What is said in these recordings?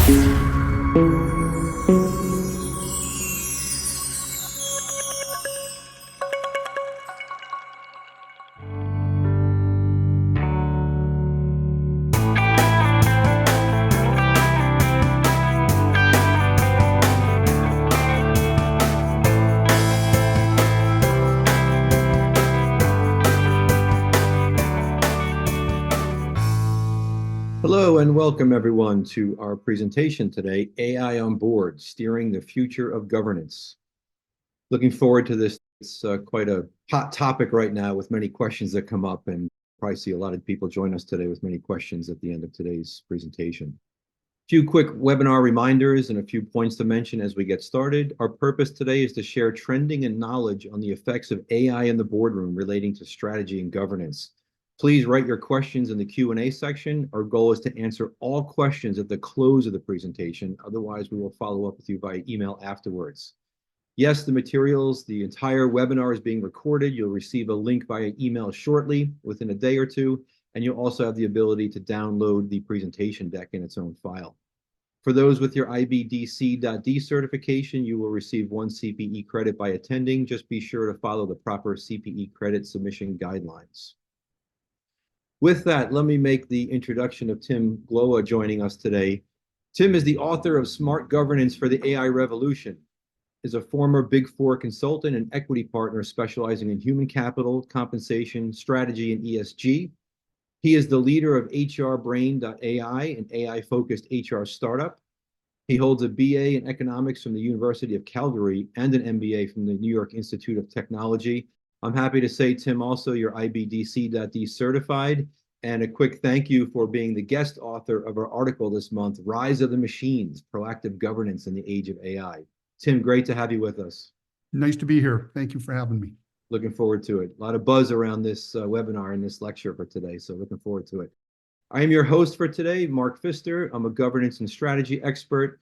Hello and welcome everyone to our presentation today, AI on Board, Steering the Future of Governance. Looking forward to this. It's quite a hot topic right now with many questions that come up, and probably see a lot of people join us today with many questions at the end of today's presentation. A few quick webinar reminders and a few points to mention as we get started. Our purpose today is to share trending and knowledge on the effects of AI in the boardroom relating to strategy and governance. Please write your questions in the Q&A section. Our goal is to answer all questions at the close of the presentation. Otherwise, we will follow up with you by email afterwards. Yes, the materials, the entire webinar is being recorded. You'll receive a link via email shortly within a day or two, and you'll also have the ability to download the presentation deck in its own file. For those with your IBDC.D certification, you will receive 1 CPE credit by attending. Just be sure to follow the proper CPE credit submission guidelines. With that, let me make the introduction of Tim Glowa joining us today. Tim is the author of Smart Governance for the AI Revolution, is a former Big Four consultant and equity partner specializing in human capital, compensation, strategy, and ESG. He is the leader of HRBrain.ai, an AI-focused HR startup. He holds a BA in economics from the University of Calgary and an MBA from the New York Institute of Technology. I'm happy to say, Tim, also you're IBDC.D certified, and a quick thank you for being the guest author of our article this month, Rise of the Machines, Proactive Governance in the Age of AI. Tim, great to have you with us. Nice to be here. Thank you for having me. Looking forward to it. A lot of buzz around this webinar and this lecture for today, so looking forward to it. I am your host for today, Mark Pfister. I'm a governance and strategy expert.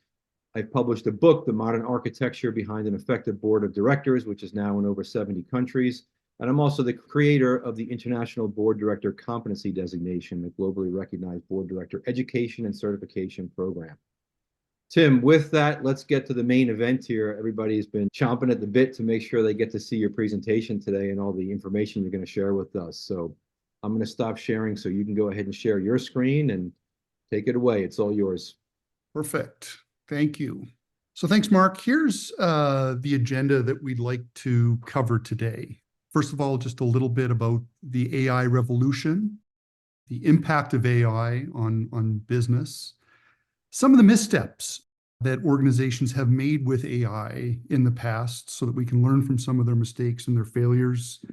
I've published a book, The Modern Architecture Behind an Effective Board of Directors, which is now in over 70 countries. And I'm also the creator of the International Board Director Competency Designation, a globally recognized board director education and certification program. Tim, with that, let's get to the main event here. Everybody's been chomping at the bit to make sure they get to see your presentation today and all the information you're going to share with us. So I'm going to stop sharing so you can go ahead and share your screen and take it away. It's all yours. Perfect. Thank you. So thanks, Mark. Here's the agenda that we'd like to cover today. First of all, just a little bit about the AI revolution, the impact of AI on business, some of the missteps that organizations have made with AI in the past so that we can learn from some of their mistakes and their failures.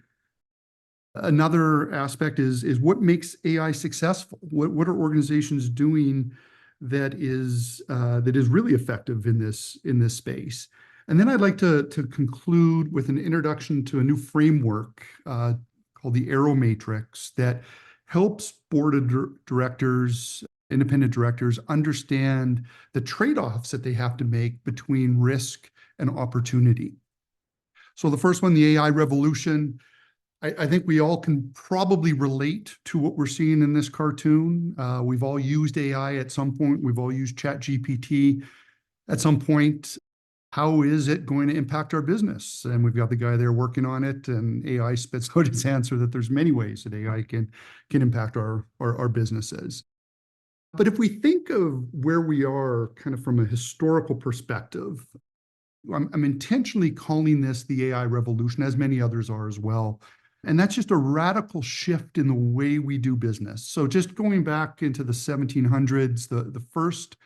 Another aspect is what makes AI successful? What are organizations doing that is really effective in this space? And then I'd like to conclude with an introduction to a new framework called the Arrow Matrix that helps board of directors, independent directors understand the trade-offs that they have to make between risk and opportunity. So the first one, the AI revolution, I think we all can probably relate to what we're seeing in this cartoon. We've all used AI at some point. We've all used ChatGPT at some point. How is it going to impact our business? And we've got the guy there working on it, and AI spits out his answer that there's many ways that AI can impact our businesses. But if we think of where we are kind of from a historical perspective, I'm intentionally calling this the AI revolution, as many others are as well. And that's just a radical shift in the way we do business. So just going back into the 1700s, the first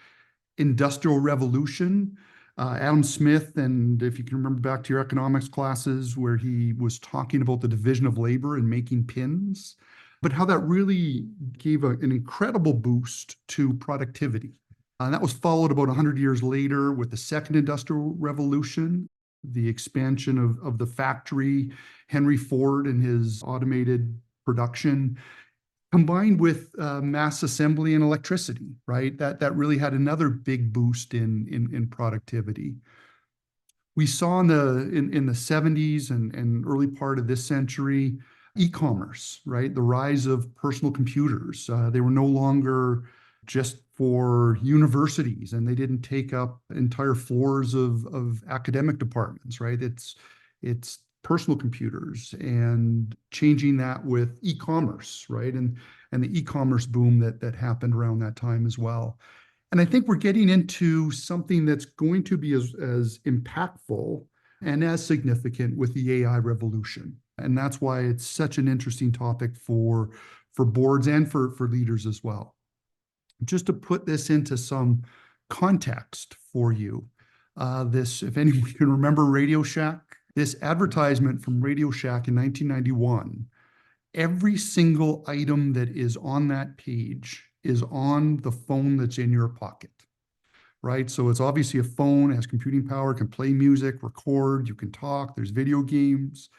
industrial revolution, Adam Smith, and if you can remember back to your economics classes where he was talking about the division of labor and making pins, but how that really gave an incredible boost to productivity. And that was followed about 100 years later with the second industrial revolution, the expansion of the factory, Henry Ford and his automated production, combined with mass assembly and electricity, right? That really had another big boost in productivity. We saw in the 70s and early part of this century, e-commerce, right? The rise of personal computers. They were no longer just for universities, and they didn't take up entire floors of academic departments, right? It's personal computers, and changing that with e-commerce, right? And the e-commerce boom that happened around that time as well. And I think we're getting into something that's going to be as impactful and as significant with the AI revolution. And that's why it's such an interesting topic for boards and for leaders as well. Just to put this into some context for you, if anyone can remember Radio Shack, this advertisement from Radio Shack in 1991, every single item that is on that page is on the phone that's in your pocket, right? So it's obviously a phone, it has computing power, can play music, record, you can talk, there's video games.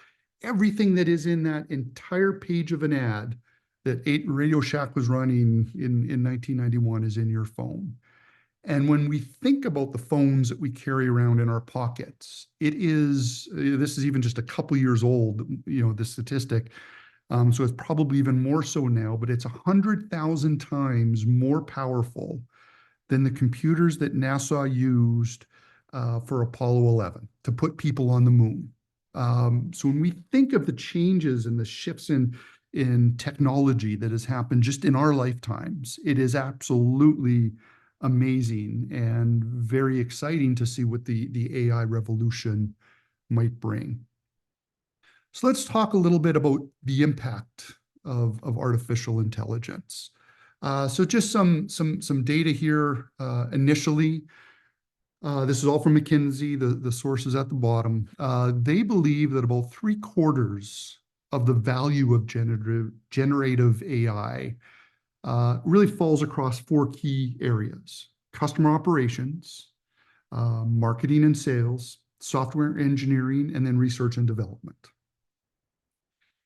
Everything that is in that entire page of an ad that Radio Shack was running in 1991 is in your phone. And when we think about the phones that we carry around in our pockets, this is even just a couple years old, the statistic. So it's probably even more so now, but it's 100,000 times more powerful than the computers that NASA used for Apollo 11 to put people on the moon. So when we think of the changes and the shifts in technology that has happened just in our lifetimes, it is absolutely amazing and very exciting to see what the AI revolution might bring. So let's talk a little bit about the impact of artificial intelligence. So just some data here initially. This is all from McKinsey, the sources at the bottom. They believe that about 3/4 of the value of generative AI really falls across 4 key areas: customer operations, marketing and sales, software engineering, and then research and development.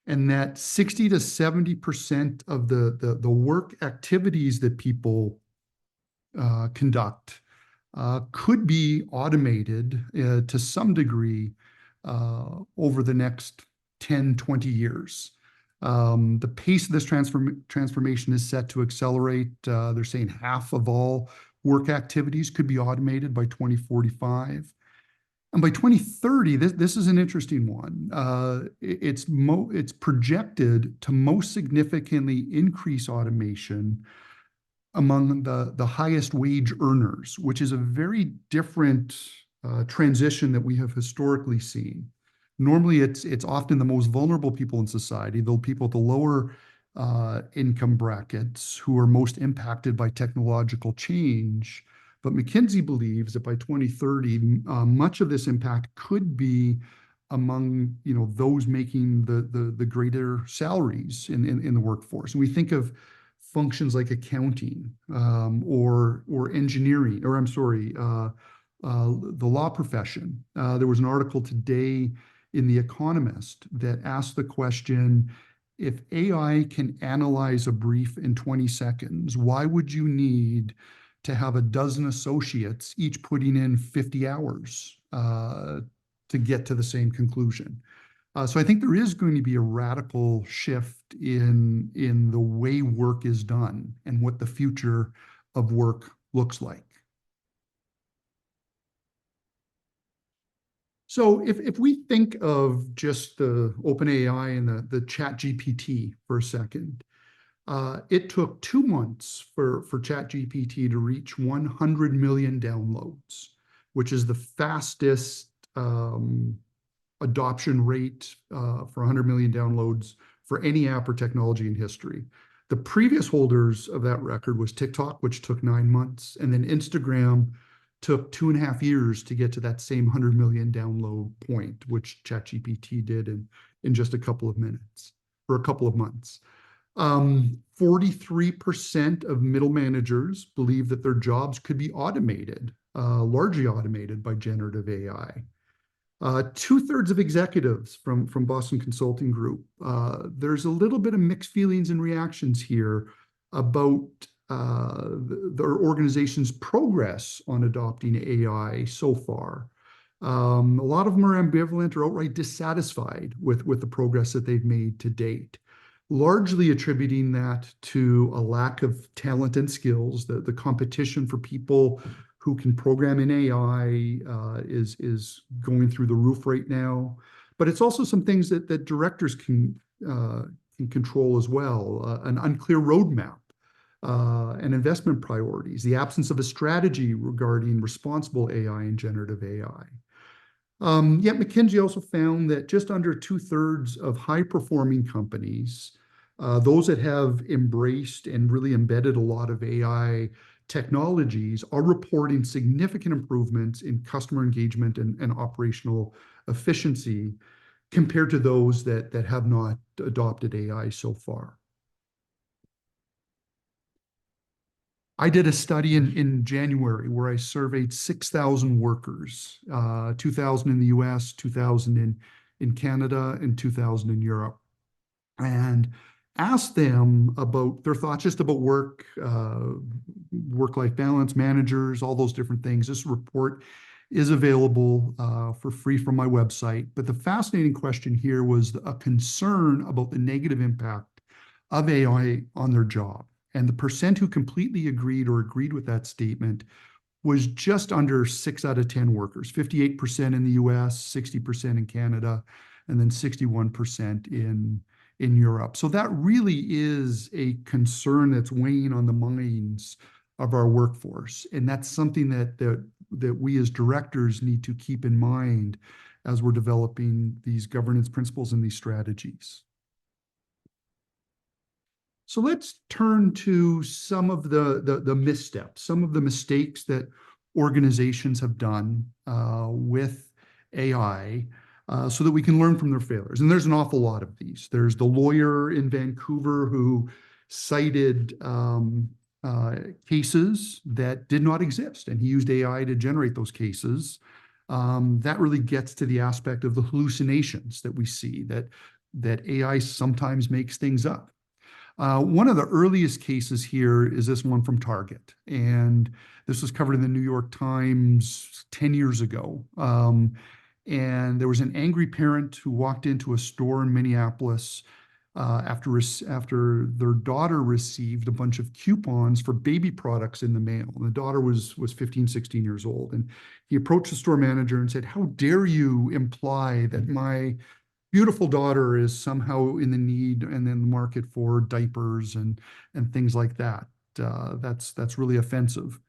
And that 60 to 70% of the work activities that people conduct could be automated to some degree over the next 10, 20 years. The pace of this transformation is set to accelerate. They're saying half of all work activities could be automated by 2045. And by 2030, this is an interesting one. It's projected to most significantly increase automation among the highest wage earners, which is a very different transition that we have historically seen. Normally, it's often the most vulnerable people in society, the people at the lower income brackets who are most impacted by technological change. But McKinsey believes that by 2030, much of this impact could be among those making the greater salaries in the workforce. And we think of functions like accounting or engineering, or I'm sorry, the law profession. There was an article today in The Economist that asked the question, if AI can analyze a brief in 20 seconds, why would you need to have a dozen associates each putting in 50 hours to get to the same conclusion? So I think there is going to be a radical shift in the way work is done and what the future of work looks like. So if we think of just the OpenAI and the ChatGPT for a second, it took 2 months for ChatGPT to reach 100 million downloads, which is the fastest adoption rate for 100 million downloads for any app or technology in history. The previous holders of that record was TikTok, which took 9 months, and then Instagram took 2.5 years to get to that same 100 million download point, which ChatGPT did in just a couple of minutes or a couple of months. 43% of middle managers believe that their jobs could be automated, largely automated by generative AI. 2/3 of executives from Boston Consulting Group. There's a little bit of mixed feelings and reactions here about their organization's progress on adopting AI so far. A lot of them are ambivalent or outright dissatisfied with the progress that they've made to date. largely attributing that to a lack of talent and skills. The competition for people who can program in AI is going through the roof right now. But it's also some things that directors can control as well. An unclear roadmap and investment priorities, the absence of a strategy regarding responsible AI and generative AI. Yet McKinsey also found that just under 2/3 of high-performing companies, those that have embraced and really embedded a lot of AI technologies, are reporting significant improvements in customer engagement and operational efficiency compared to those that have not adopted AI so far. I did a study in January where I surveyed 6,000 workers, 2,000 in the US, 2,000 in Canada, and 2,000 in Europe, and asked them about their thoughts just about work, work-life balance, managers, all those different things. This report is available for free from my website. But the fascinating question here was a concern about the negative impact of AI on their job. And the percent who completely agreed or agreed with that statement was just under 6 out of 10 workers, 58% in the US, 60% in Canada, and then 61% in Europe. So that really is a concern that's weighing on the minds of our workforce. And that's something that we as directors need to keep in mind as we're developing these governance principles and these strategies. So let's turn to some of the missteps, some of the mistakes that organizations have done with AI so that we can learn from their failures. And there's an awful lot of these. There's the lawyer in Vancouver who cited cases that did not exist, and he used AI to generate those cases. That really gets to the aspect of the hallucinations that we see, that AI sometimes makes things up. One of the earliest cases here is this one from Target, and this was covered in the New York Times 10 years ago. And there was an angry parent who walked into a store in Minneapolis after their daughter received a bunch of coupons for baby products in the mail. And the daughter was 15, 16 years old. And he approached the store manager and said, "How dare you imply that my beautiful daughter is somehow in the need and in the market for diapers and things like that. That's really offensive."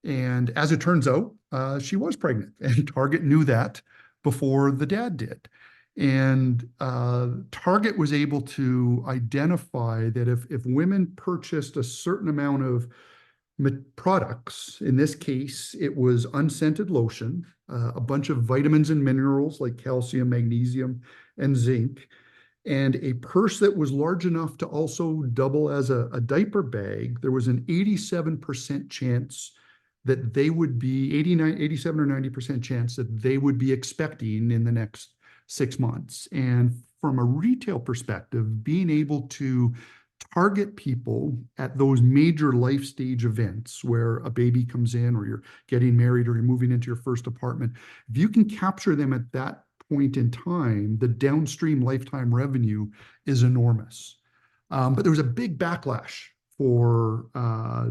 And as it turns out, she was pregnant, and Target knew that before the dad did. And Target was able to identify that if women purchased a certain amount of products, in this case, it was unscented lotion, a bunch of vitamins and minerals like calcium, magnesium, and zinc, and a purse that was large enough to also double as a diaper bag, there was an 87% chance that they would be 87 or 90% chance that they would be expecting in the next 6 months. And from a retail perspective, being able to target people at those major life stage events where a baby comes in, or you're getting married, or you're moving into your first apartment, if you can capture them at that point in time, the downstream lifetime revenue is enormous. But there was a big backlash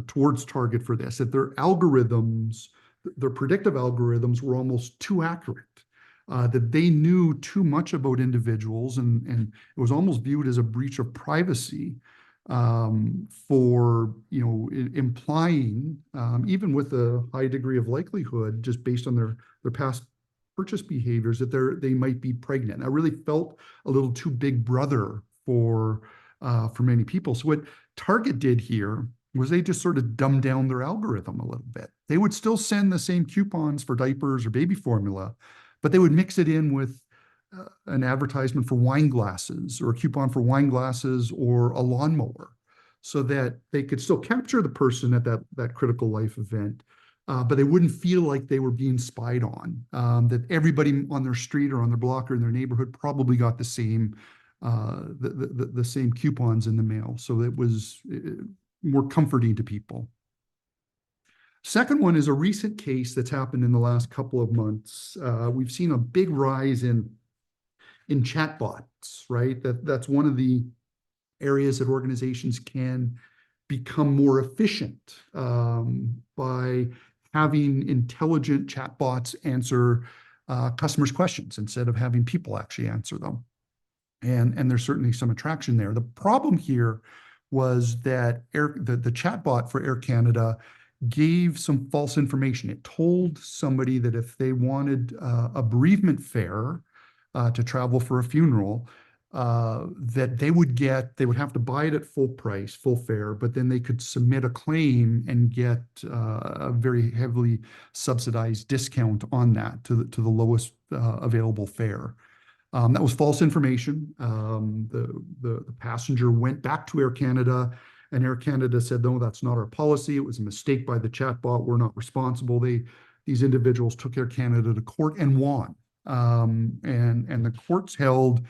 towards Target for this, that their algorithms, their predictive algorithms, were almost too accurate. That they knew too much about individuals, and it was almost viewed as a breach of privacy for implying, even with a high degree of likelihood, just based on their past purchase behaviors, that they might be pregnant. I really felt a little too big brother for many people. So what Target did here was they just sort of dumbed down their algorithm a little bit. They would still send the same coupons for diapers or baby formula, but they would mix it in with an advertisement for wine glasses, or a coupon for wine glasses, or a lawnmower, so that they could still capture the person at that critical life event, but they wouldn't feel like they were being spied on, that everybody on their street or on their block or in their neighborhood probably got the same coupons in the mail. So it was more comforting to people. Second one is a recent case that's happened in the last couple of months. We've seen a big rise in chatbots, right? That's one of the areas that organizations can become more efficient by having intelligent chatbots answer customers' questions instead of having people actually answer them. And there's certainly some attraction there. The problem here was that the chatbot for Air Canada gave some false information. It told somebody that if they wanted a bereavement fare to travel for a funeral, that they would have to buy it at full price, full fare, but then they could submit a claim and get a very heavily subsidized discount on that to the lowest available fare. That was false information. The passenger went back to Air Canada, and Air Canada said, no, that's not our policy. It was a mistake by the chatbot. We're not responsible. These individuals took Air Canada to court and won. And the courts held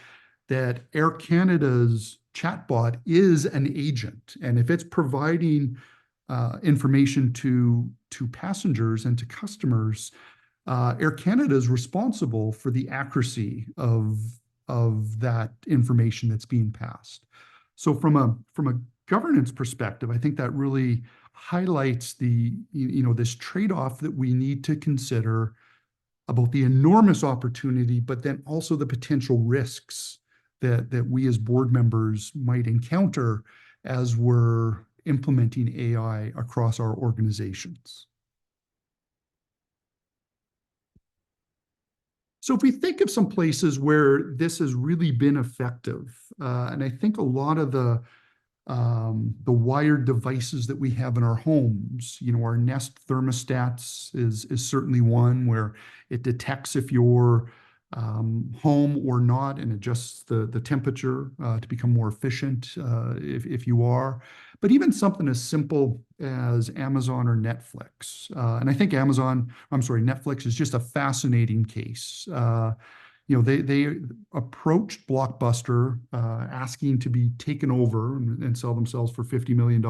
that Air Canada's chatbot is an agent. And if it's providing information to passengers and to customers, Air Canada is responsible for the accuracy of that information that's being passed. So from a governance perspective, I think that really highlights this trade-off that we need to consider about the enormous opportunity, but then also the potential risks that we as board members might encounter as we're implementing AI across our organizations. So if we think of some places where this has really been effective, and I think a lot of the wired devices that we have in our homes, our Nest thermostats is certainly one where it detects if you're home or not and adjusts the temperature to become more efficient if you are. But even something as simple as Amazon or Netflix. And I think Netflix is just a fascinating case. They approached Blockbuster asking to be taken over and sell themselves for $50 million.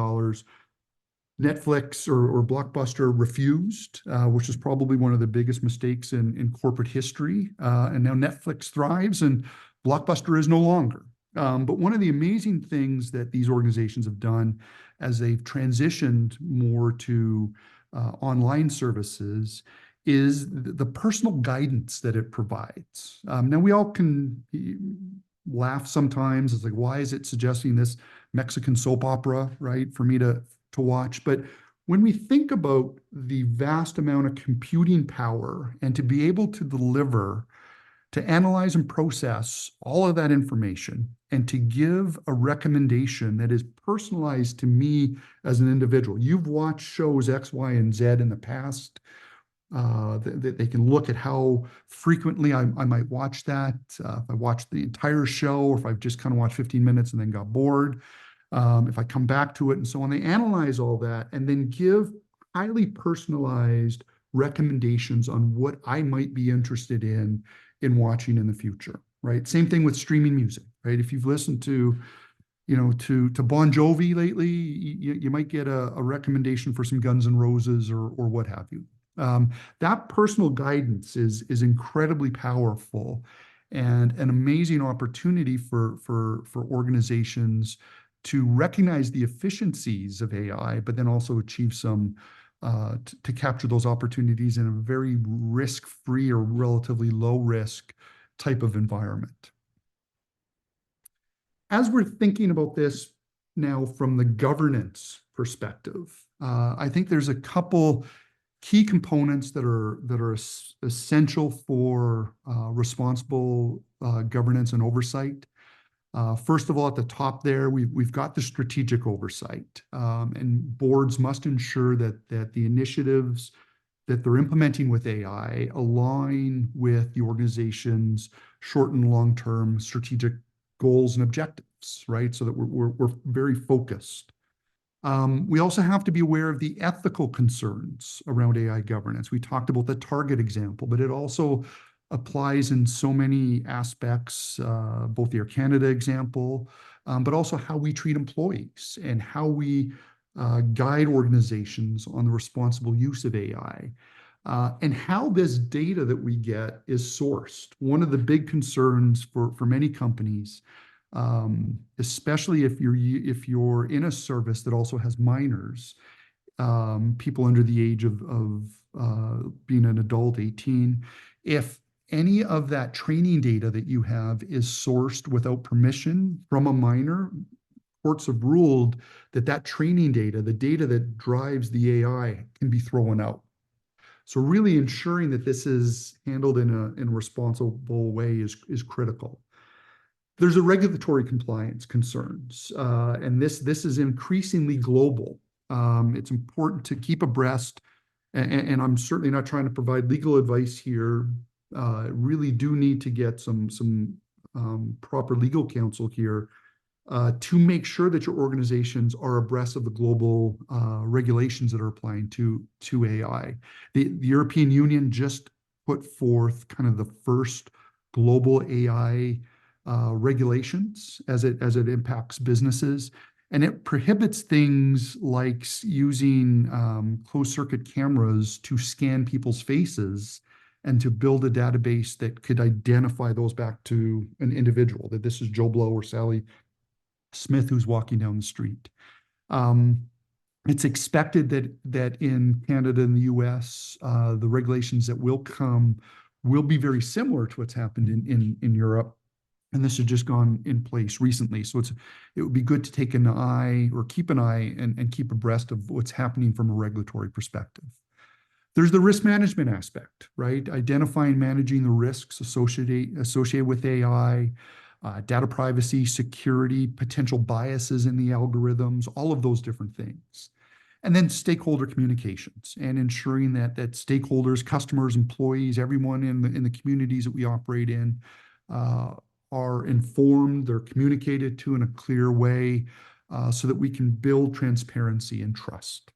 Netflix or Blockbuster refused, which is probably one of the biggest mistakes in corporate history. And now Netflix thrives and Blockbuster is no longer. But one of the amazing things that these organizations have done as they've transitioned more to online services is the personal guidance that it provides. Now, we all can laugh sometimes. It's like, why is it suggesting this Mexican soap opera, right, for me to watch? But when we think about the vast amount of computing power and to be able to deliver, to analyze and process all of that information and to give a recommendation that is personalized to me as an individual. You've watched shows X, Y, and Z in the past. They can look at how frequently I might watch that. If I watched the entire show, or if I've just kind of watched 15 minutes and then got bored. If I come back to it and so on, they analyze all that and then give highly personalized recommendations on what I might be interested in watching in the future, right? Same thing with streaming music, right? If you've listened to Bon Jovi lately, you might get a recommendation for some Guns N' Roses or what have you. That personal guidance is incredibly powerful and an amazing opportunity for organizations to recognize the efficiencies of AI, but then also achieve some to capture those opportunities in a very risk-free or relatively low-risk type of environment. As we're thinking about this now from the governance perspective, I think there's a couple key components that are essential for responsible governance and oversight. First of all, at the top there, we've got the strategic oversight, and boards must ensure that the initiatives that they're implementing with AI align with the organization's short and long-term strategic goals and objectives, right? So that we're very focused. We also have to be aware of the ethical concerns around AI governance. We talked about the Target example, but it also applies in so many aspects, both the Air Canada example, but also how we treat employees and how we guide organizations on the responsible use of AI, and how this data that we get is sourced. One of the big concerns for many companies especially if you're in a service that also has minors, people under the age of being an adult, 18. If any of that training data that you have is sourced without permission from a minor, courts have ruled that that training data, the data that drives the AI, can be thrown out. So really ensuring that this is handled in a responsible way is critical. There's a regulatory compliance concerns, and this is increasingly global. It's important to keep abreast, and I'm certainly not trying to provide legal advice here. Really do need to get some proper legal counsel here to make sure that your organizations are abreast of the global regulations that are applying to AI. The European Union just put forth kind of the first global AI regulations as it impacts businesses, and it prohibits things like using closed circuit cameras to scan people's faces and to build a database that could identify those back to an individual, that this is Joe Blow or Sally Smith who's walking down the street. It's expected that in Canada and the US, the regulations that will come will be very similar to what's happened in Europe. And this has just gone in place recently. So it would be good to take an eye or keep an eye and keep abreast of what's happening from a regulatory perspective. There's the risk management aspect, right? Identifying, managing the risks associated with AI, data privacy, security, potential biases in the algorithms, all of those different things. And then stakeholder communications and ensuring that stakeholders, customers, employees, everyone in the communities that we operate in are informed, they're communicated to in a clear way so that we can build transparency and trust.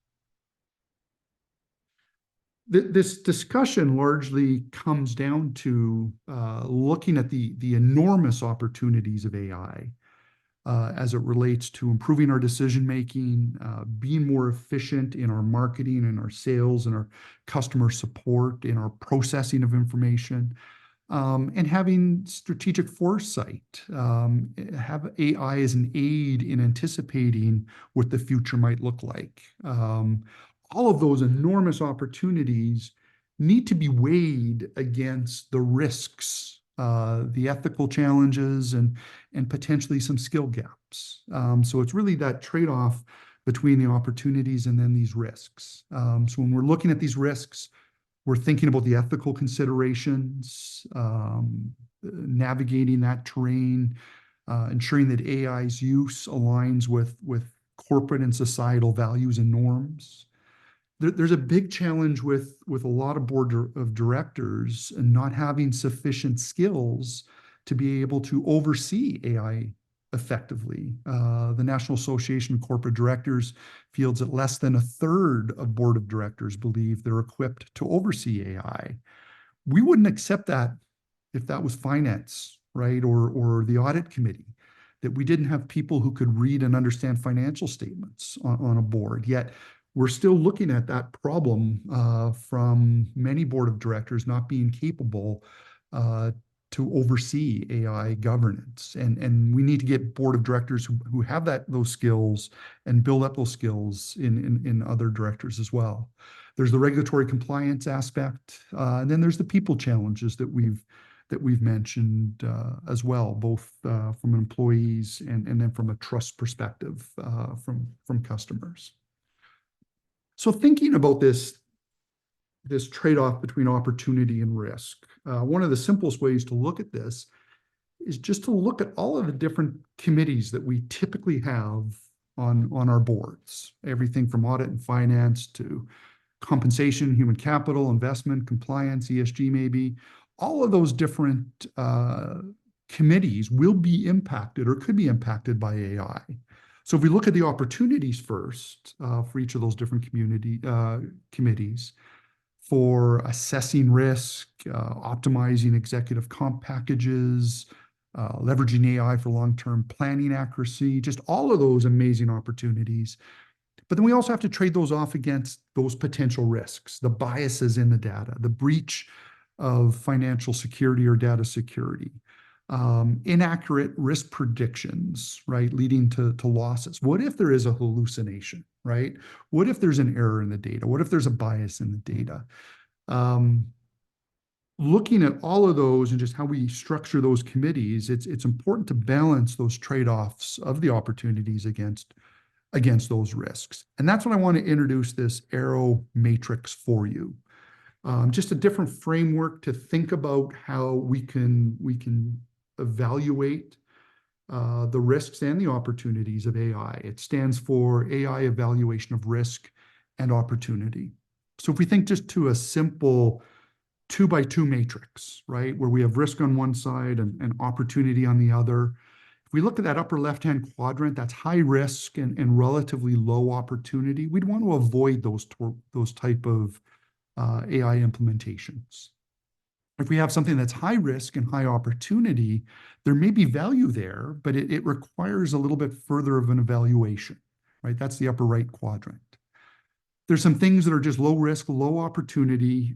This discussion largely comes down to looking at the enormous opportunities of AI as it relates to improving our decision-making, being more efficient in our marketing and our sales and our customer support, in our processing of information, and having strategic foresight, have AI as an aid in anticipating what the future might look like. All of those enormous opportunities need to be weighed against the risks, the ethical challenges, and potentially some skill gaps. So it's really that trade-off between the opportunities and then these risks. So when we're looking at these risks, we're thinking about the ethical considerations, navigating that terrain, ensuring that AI's use aligns with corporate and societal values and norms. There's a big challenge with a lot of board of directors and not having sufficient skills to be able to oversee AI effectively. The National Association of Corporate Directors feels that less than a third of board of directors believe they're equipped to oversee AI. We wouldn't accept that if that was finance, right, or the audit committee, that we didn't have people who could read and understand financial statements on a board. Yet we're still looking at that problem from many board of directors not being capable to oversee AI governance. And we need to get board of directors who have those skills and build up those skills in other directors as well. There's the regulatory compliance aspect, and then there's the people challenges that we've mentioned as well, both from employees and then from a trust perspective from customers. So thinking about this trade-off between opportunity and risk, one of the simplest ways to look at this is just to look at all of the different committees that we typically have on our boards, everything from audit and finance to compensation, human capital, investment, compliance, ESG maybe. All of those different committees will be impacted or could be impacted by AI. So if we look at the opportunities first for each of those different committees, for assessing risk, optimizing executive comp packages, leveraging AI for long-term planning accuracy, just all of those amazing opportunities. But then we also have to trade those off against those potential risks, the biases in the data, the breach of financial security or data security, inaccurate risk predictions, right, leading to losses. What if there is a hallucination, right? What if there's an error in the data? What if there's a bias in the data? Looking at all of those and just how we structure those committees, it's important to balance those trade-offs of the opportunities against those risks. And that's what I want to introduce this arrow matrix for you. Just a different framework to think about how we can evaluate the risks and the opportunities of AI. It stands for AI Evaluation of Risk and Opportunity. So if we think just to a simple 2x2 matrix, right, where we have risk on one side and opportunity on the other. If we look at that upper left-hand quadrant, that's high risk and relatively low opportunity. We'd want to avoid those type of AI implementations. If we have something that's high risk and high opportunity, there may be value there, but it requires a little bit further of an evaluation, right? That's the upper right quadrant. There's some things that are just low risk, low opportunity.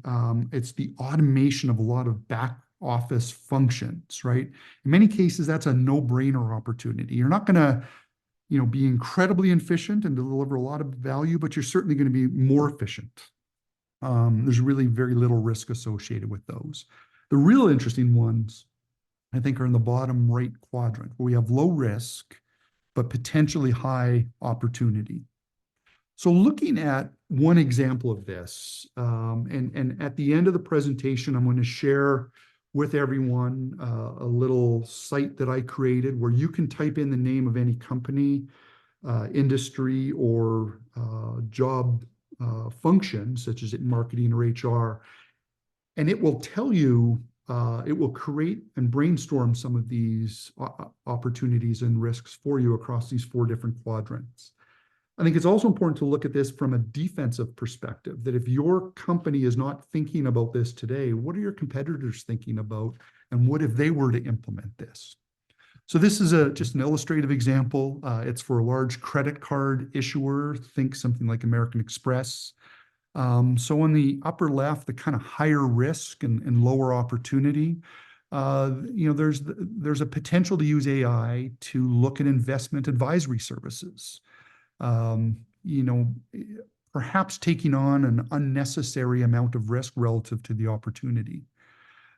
It's the automation of a lot of back office functions, right? In many cases, that's a no-brainer opportunity. You're not going to, be incredibly efficient and deliver a lot of value, but you're certainly going to be more efficient. There's really very little risk associated with those. The real interesting ones, I think, are in the bottom right quadrant, where we have low risk, but potentially high opportunity. So looking at one example of this, and at the end of the presentation, I'm going to share with everyone a little site that I created where you can type in the name of any company, industry, or job function, such as marketing or HR, and it will tell you, it will create and brainstorm some of these opportunities and risks for you across these 4 different quadrants. I think it's also important to look at this from a defensive perspective, that if your company is not thinking about this today, what are your competitors thinking about, and what if they were to implement this? So this is just an illustrative example. It's for a large credit card issuer. Think something like American Express. So on the upper left, the kind of higher risk and lower opportunity, there's a potential to use AI to look at investment advisory services. Perhaps taking on an unnecessary amount of risk relative to the opportunity.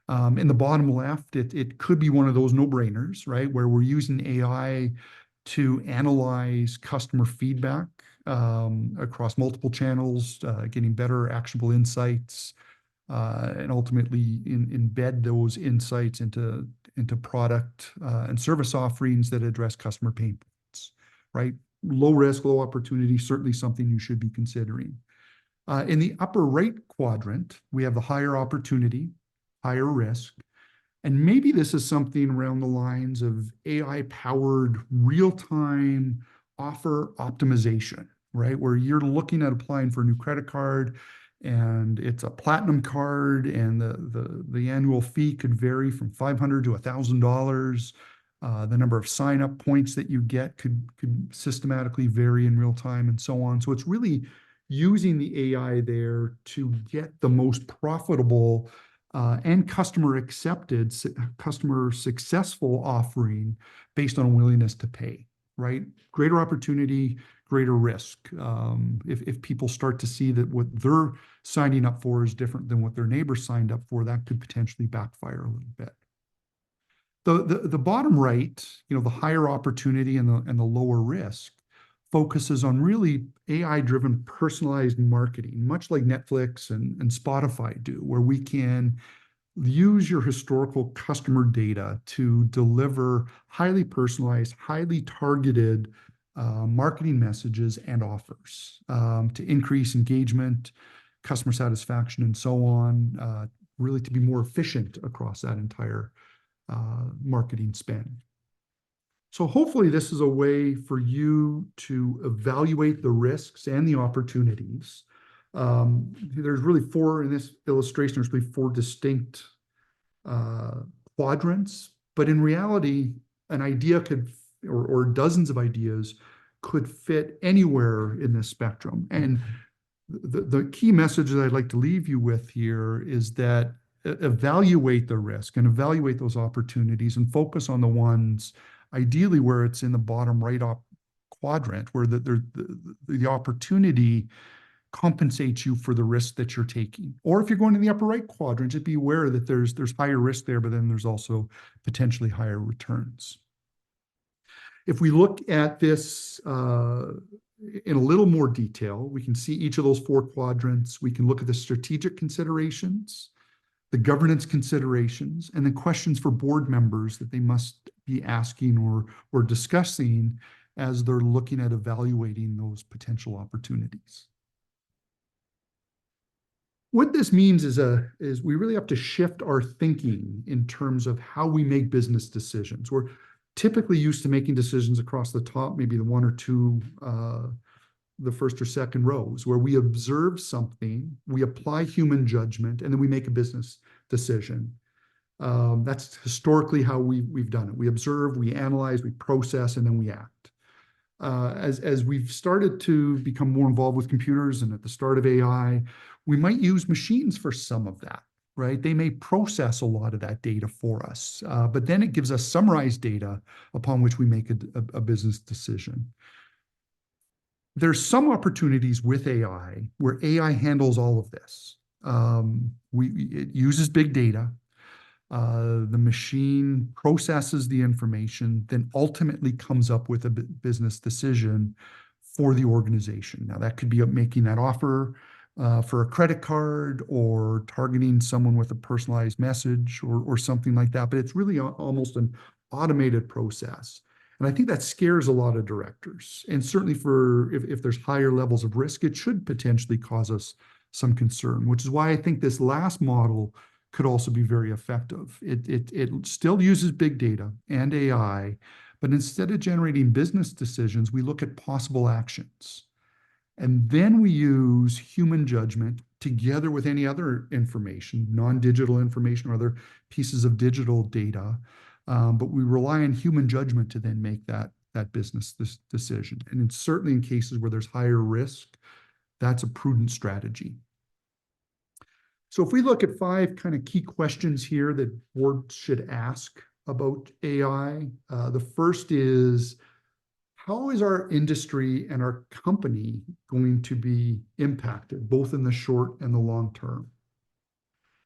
In the bottom left, it could be one of those no-brainers, right, where we're using AI to analyze customer feedback across multiple channels, getting better actionable insights, and ultimately embed those insights into product and service offerings that address customer pain points, right? Low risk, low opportunity, certainly something you should be considering. In the upper right quadrant, we have the higher opportunity, higher risk, and maybe this is something around the lines of AI-powered real-time offer optimization, right? Where you're looking at applying for a new credit card, and it's a platinum card, and the annual fee could vary from $500 to $1,000. The number of sign-up points that you get could systematically vary in real time, and so on. So it's really using the AI there to get the most profitable and customer successful offering based on willingness to pay, right? Greater opportunity, greater risk. If people start to see that what they're signing up for is different than what their neighbor signed up for, that could potentially backfire a little bit. The bottom right, the higher opportunity and the lower risk focuses on really AI-driven personalized marketing, much like Netflix and Spotify do, where we can use your historical customer data to deliver highly personalized, highly targeted marketing messages and offers to increase engagement, customer satisfaction, and so on, really to be more efficient across that entire marketing spend. So hopefully this is a way for you to evaluate the risks and the opportunities. There's really 4 in this illustration. There's really 4 distinct quadrants, but in reality, an idea could, or dozens of ideas could fit anywhere in this spectrum. And the key message that I'd like to leave you with here is that evaluate the risk and evaluate those opportunities and focus on the ones ideally where it's in the bottom right quadrant, where the opportunity compensates you for the risk that you're taking. Or if you're going in the upper right quadrant, just be aware that there's higher risk there, but then there's also potentially higher returns. If we look at this in a little more detail, we can see each of those four quadrants. We can look at the strategic considerations, the governance considerations, and the questions for board members that they must be asking or discussing as they're looking at evaluating those potential opportunities. What this means is we really have to shift our thinking in terms of how we make business decisions. We're typically used to making decisions across the top, maybe the one or two, the first or second rows, where we observe something, we apply human judgment, and then we make a business decision. That's historically how we've done it. We observe, we analyze, we process, and then we act. As we've started to become more involved with computers and at the start of AI, we might use machines for some of that, right? They may process a lot of that data for us, but then it gives us summarized data upon which we make a business decision. There's some opportunities with AI where AI handles all of this. It uses big data. The machine processes the information, then ultimately comes up with a business decision for the organization. Now, that could be making that offer for a credit card or targeting someone with a personalized message or something like that. But it's really almost an automated process. And I think that scares a lot of directors. And certainly if there's higher levels of risk, it should potentially cause us some concern, which is why I think this last model could also be very effective. It still uses big data and AI, but instead of generating business decisions, we look at possible actions. And then we use human judgment together with any other information, non-digital information or other pieces of digital data. But we rely on human judgment to then make that business decision. And certainly in cases where there's higher risk, that's a prudent strategy. So if we look at 5 kind of key questions here that boards should ask about AI, the first is, how is our industry and our company going to be impacted, both in the short and the long term?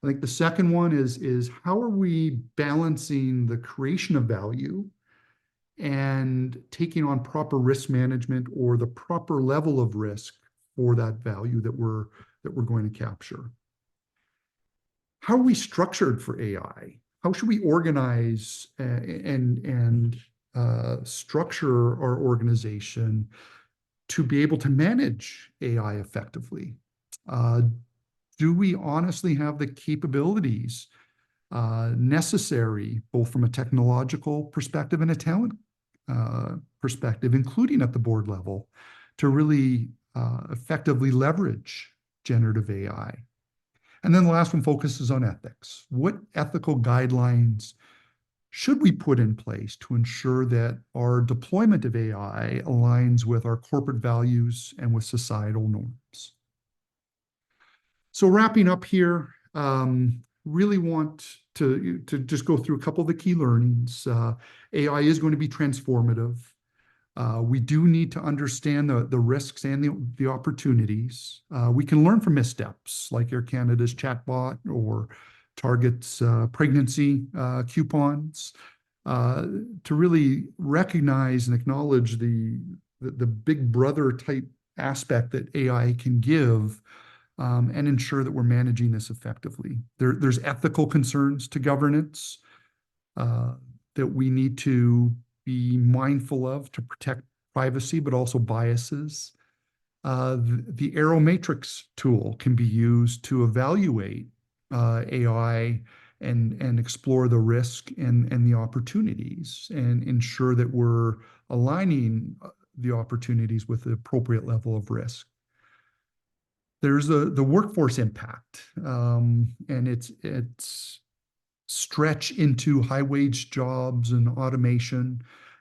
I think the second one is how are we balancing the creation of value and taking on proper risk management or the proper level of risk for that value that we're going to capture? How are we structured for AI? How should we organize and structure our organization to be able to manage AI effectively? Do we honestly have the capabilities necessary, both from a technological perspective and a talent perspective, including at the board level, to really effectively leverage generative AI? And then the last one focuses on ethics. What ethical guidelines should we put in place to ensure that our deployment of AI aligns with our corporate values and with societal norms? So wrapping up here, really want to just go through a couple of the key learnings. AI is going to be transformative. We do need to understand the risks and the opportunities. We can learn from missteps like Air Canada's chatbot or Target's pregnancy coupons to really recognize and acknowledge the big brother type aspect that AI can give and ensure that we're managing this effectively. There's ethical concerns to governance that we need to be mindful of to protect privacy, but also biases. The Arrow Matrix tool can be used to evaluate AI and explore the risk and the opportunities and ensure that we're aligning the opportunities with the appropriate level of risk. There's the workforce impact, and it's stretch into high wage jobs and automation,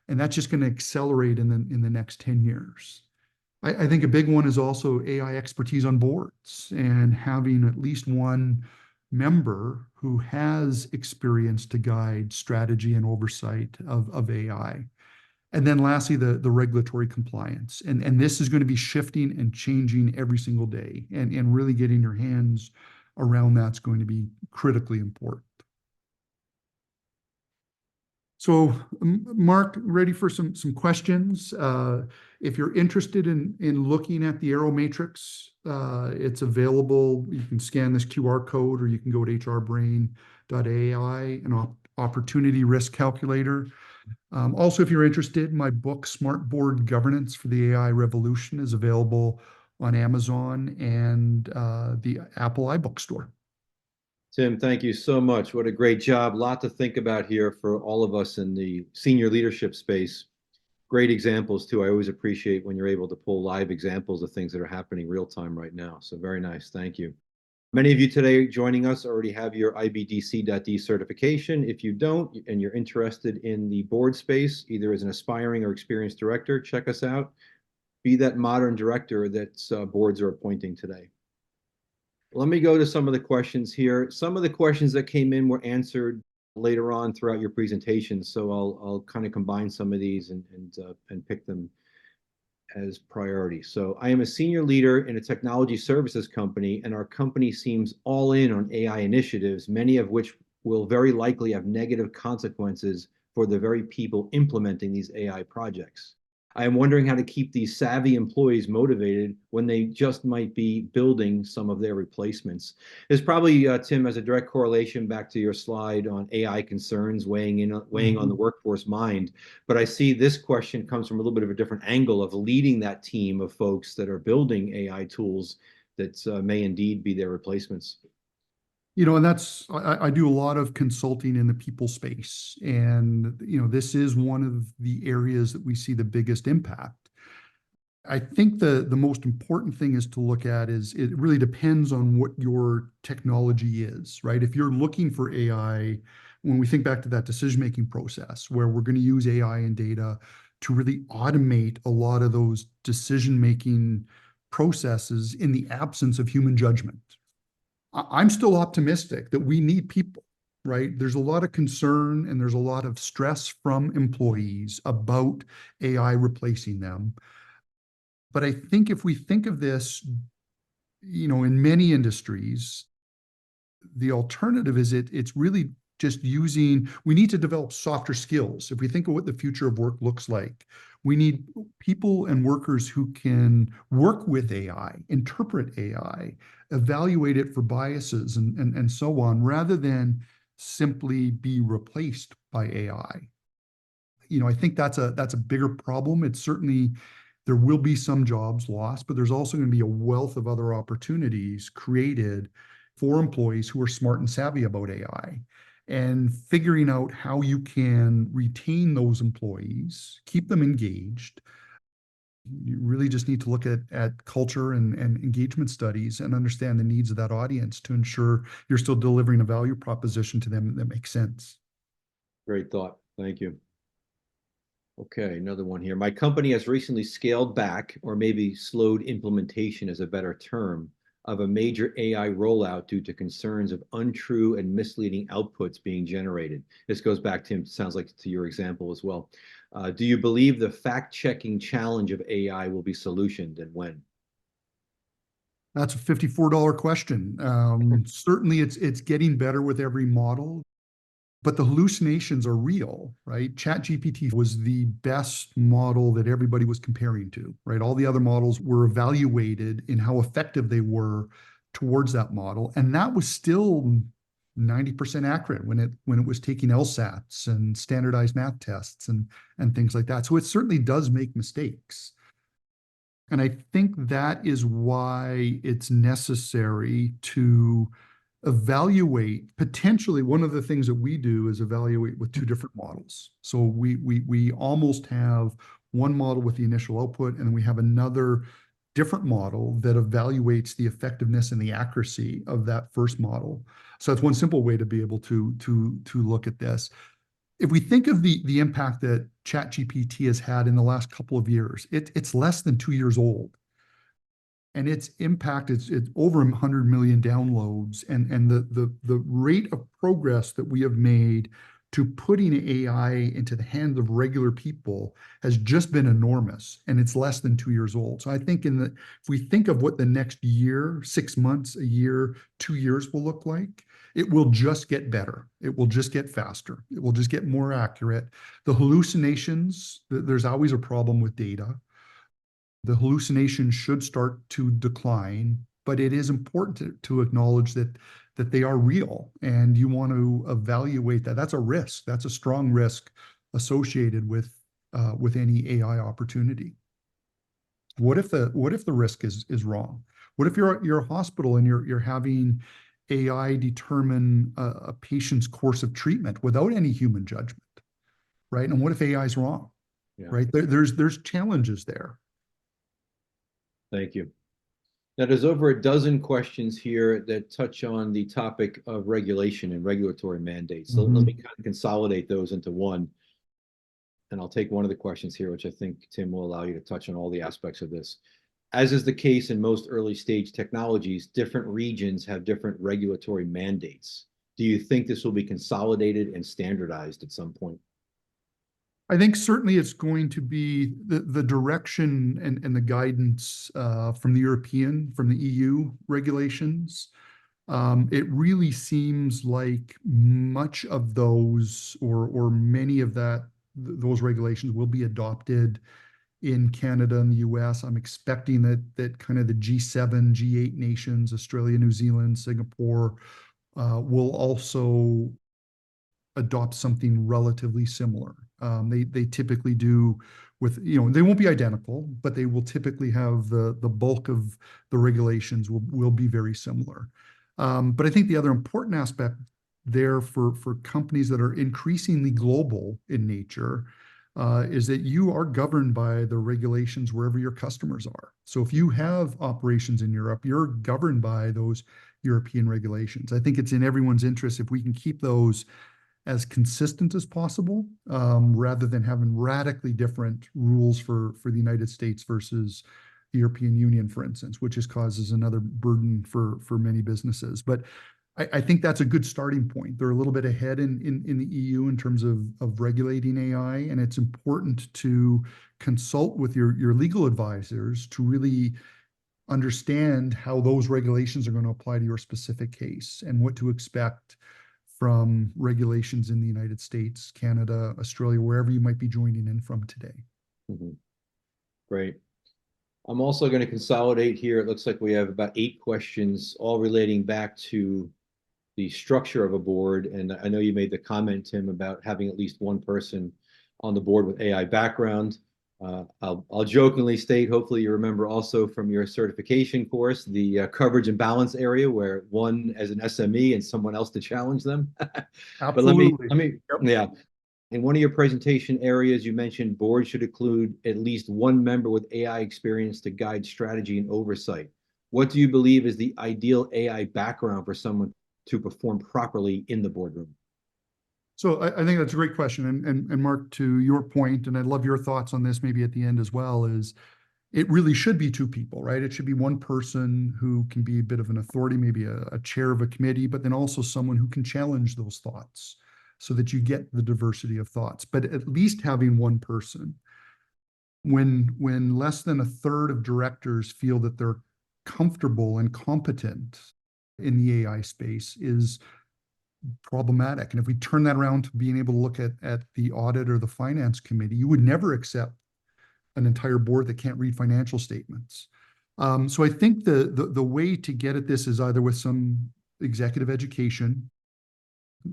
and that's just going to accelerate in the next 10 years. I think a big one is also AI expertise on boards and having at least one member who has experience to guide strategy and oversight of AI. And then lastly, the regulatory compliance. And this is going to be shifting and changing every single day. And really getting your hands around that's going to be critically important. So, Mark, ready for some questions? If you're interested in looking at the Arrow Matrix, it's available. You can scan this QR code, or you can go to hrbrain.ai, an opportunity risk calculator. Also, if you're interested, my book, Smart Board Governance for the AI Revolution, is available on Amazon and the Apple iBook store. Tim, thank you so much. What a great job. Lot to think about here for all of us in the senior leadership space. Great examples too. I always appreciate when you're able to pull live examples of things that are happening real time right now. So very nice. Thank you. Many of you today joining us already have your IBDC.D certification. If you don't, and you're interested in the board space, either as an aspiring or experienced director, check us out. Be that modern director that boards are appointing today. Let me go to some of the questions here. Some of the questions that came in were answered later on throughout your presentation, so I'll kind of combine some of these and pick them as priority. So I am a senior leader in a technology services company, and our company seems all in on AI initiatives, many of which will very likely have negative consequences for the very people implementing these AI projects. I am wondering how to keep these savvy employees motivated when they just might be building some of their replacements. There's probably, Tim, as a direct correlation back to your slide on AI concerns weighing on the workforce mind. But I see this question comes from a little bit of a different angle of leading that team of folks that are building AI tools that may indeed be their replacements. And I do a lot of consulting in the people space. And, this is one of the areas that we see the biggest impact. I think the most important thing is to look at is it really depends on what your technology is, right? If you're looking for AI, when we think back to that decision-making process where we're going to use AI and data to really automate a lot of those decision-making processes in the absence of human judgment. I'm still optimistic that we need people, right? There's a lot of concern and there's a lot of stress from employees about AI replacing them. But I think if we think of this, in many industries, the alternative is it's really just we need to develop softer skills. If we think of what the future of work looks like, we need people and workers who can work with AI, interpret AI, evaluate it for biases and so on, rather than simply be replaced by AI. I think that's a bigger problem. It's certainly, there will be some jobs lost, but there's also going to be a wealth of other opportunities created for employees who are smart and savvy about AI. And figuring out how you can retain those employees, keep them engaged. You really just need to look at culture and engagement studies and understand the needs of that audience to ensure you're still delivering a value proposition to them that makes sense. Great thought. Thank you. Okay, another one here. My company has recently scaled back, or maybe slowed implementation is a better term, of a major AI rollout due to concerns of untrue and misleading outputs being generated. This goes back, Tim, sounds like to your example as well. Do you believe the fact-checking challenge of AI will be solutioned, and when? That's a $54 question. Certainly it's getting better with every model, but the hallucinations are real, right? ChatGPT was the best model that everybody was comparing to, right? All the other models were evaluated in how effective they were towards that model. And that was still 90% accurate when it was taking LSATs and standardized math tests and things like that. So it certainly does make mistakes. And I think that is why it's necessary to evaluate. Potentially, one of the things that we do is evaluate with two different models. So we almost have one model with the initial output, and then we have another different model that evaluates the effectiveness and the accuracy of that first model. So that's one simple way to be able to look at this. If we think of the impact that ChatGPT has had in the last couple of years, it's less than 2 years old. and its impact it's over 100 million downloads, and the rate of progress that we have made to putting AI into the hands of regular people has just been enormous, and it's less than 2 years old. So I think if we think of what the next year, 6 months, a year, 2 years will look like, it will just get better. It will just get faster. It will just get more accurate. The hallucinations, there's always a problem with data. The hallucinations should start to decline, but it is important to acknowledge that they are real, and you want to evaluate that. That's a risk. That's a strong risk associated with any AI opportunity. What if the risk is wrong? What if you're a hospital and you're having AI determine a patient's course of treatment without any human judgment, right? And what if AI is wrong, Yeah. right? There's challenges there. Thank you. Now, there's over a dozen questions here that touch on the topic of regulation and regulatory mandates. So let me kind of consolidate those into one. And I'll take one of the questions here, which I think, Tim, will allow you to touch on all the aspects of this. As is the case in most early stage technologies, different regions have different regulatory mandates. Do you think this will be consolidated and standardized at some point? I think certainly it's going to be the direction and the guidance from the EU regulations. It really seems like much of those or many of those regulations will be adopted in Canada and the US. I'm expecting that kind of the G7, G8 nations, Australia, New Zealand, Singapore, will also adopt something relatively similar. They typically do with, they won't be identical, but they will typically have the bulk of the regulations will be very similar. But I think the other important aspect there for companies that are increasingly global in nature is that you are governed by the regulations wherever your customers are. So if you have operations in Europe, you're governed by those European regulations. I think it's in everyone's interest if we can keep those as consistent as possible, rather than having radically different rules for the United States versus the European Union, for instance, which just causes another burden for many businesses. But I think that's a good starting point. They're a little bit ahead in the EU in terms of regulating AI, and it's important to consult with your legal advisors to really understand how those regulations are going to apply to your specific case and what to expect from regulations in the United States, Canada, Australia, wherever you might be joining in from today. Great. I'm also going to consolidate here. It looks like we have about 8 questions, all relating back to the structure of a board. And I know you made the comment, Tim, about having at least one person on the board with AI background. I'll jokingly state, hopefully you remember also from your certification course, the coverage and balance area where one as an SME and someone else to challenge them. Absolutely. But yeah. In one of your presentation areas, you mentioned boards should include at least one member with AI experience to guide strategy and oversight. What do you believe is the ideal AI background for someone to perform properly in the boardroom? So I think that's a great question. And Mark, to your point, and I'd love your thoughts on this maybe at the end as well, is it really should be 2 people, right? It should be one person who can be a bit of an authority, maybe a chair of a committee, but then also someone who can challenge those thoughts so that you get the diversity of thoughts. But at least having one person, when less than a third of directors feel that they're comfortable and competent in the AI space is problematic. And if we turn that around to being able to look at the audit or the finance committee, you would never accept an entire board that can't read financial statements. So I think the way to get at this is either with some executive education.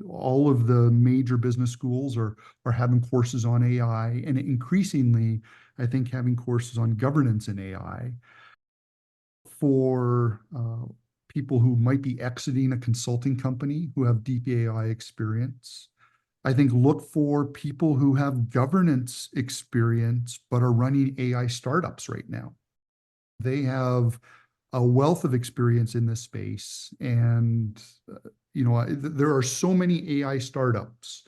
All of the major business schools are having courses on AI, and increasingly, I think having courses on governance in AI for people who might be exiting a consulting company who have deep AI experience. I think look for people who have governance experience but are running AI startups right now. They have a wealth of experience in this space, and there are so many AI startups,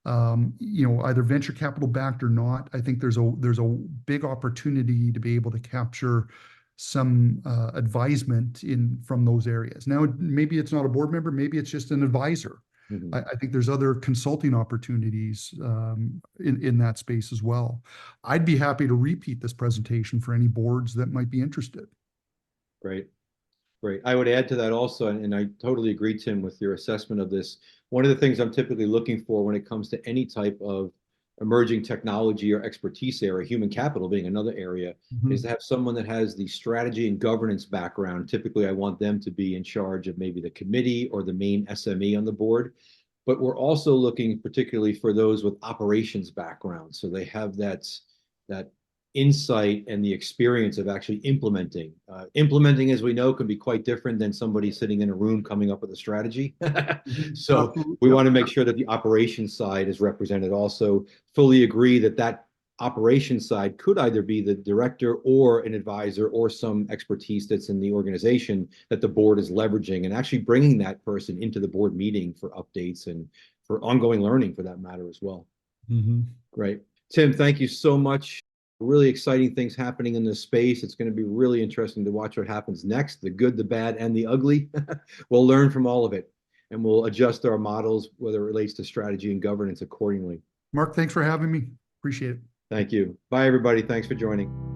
either venture capital backed or not. I think there's a big opportunity to be able to capture some advisement from those areas. Now, maybe it's not a board member, maybe it's just an advisor. Mhm. I think there's other consulting opportunities in that space as well. I'd be happy to repeat this presentation for any boards that might be interested. Great. Great. I would add to that also, and I totally agree, Tim, with your assessment of this. One of the things I'm typically looking for when it comes to any type of emerging technology or expertise area, human capital being another area, is to have someone that has the strategy and governance background. Typically, I want them to be in charge of maybe the committee or the main SME on the board. But we're also looking particularly for those with operations background. So they have that insight and the experience of actually implementing. Implementing, as we know, can be quite different than somebody sitting in a room coming up with a strategy. So Absolutely. we Yep. want to make sure that the operations side is represented. Also, fully agree that that operations side could either be the director or an advisor or some expertise that's in the organization that the board is leveraging, and actually bringing that person into the board meeting for updates and for ongoing learning for that matter as well. Great. Tim, thank you so much. Really exciting things happening in this space. It's going to be really interesting to watch what happens next, the good, the bad, and the ugly. We'll learn from all of it, and we'll adjust our models, whether it relates to strategy and governance accordingly. Mark, thanks for having me. Appreciate it. Thank you. Bye, everybody. Thanks for joining.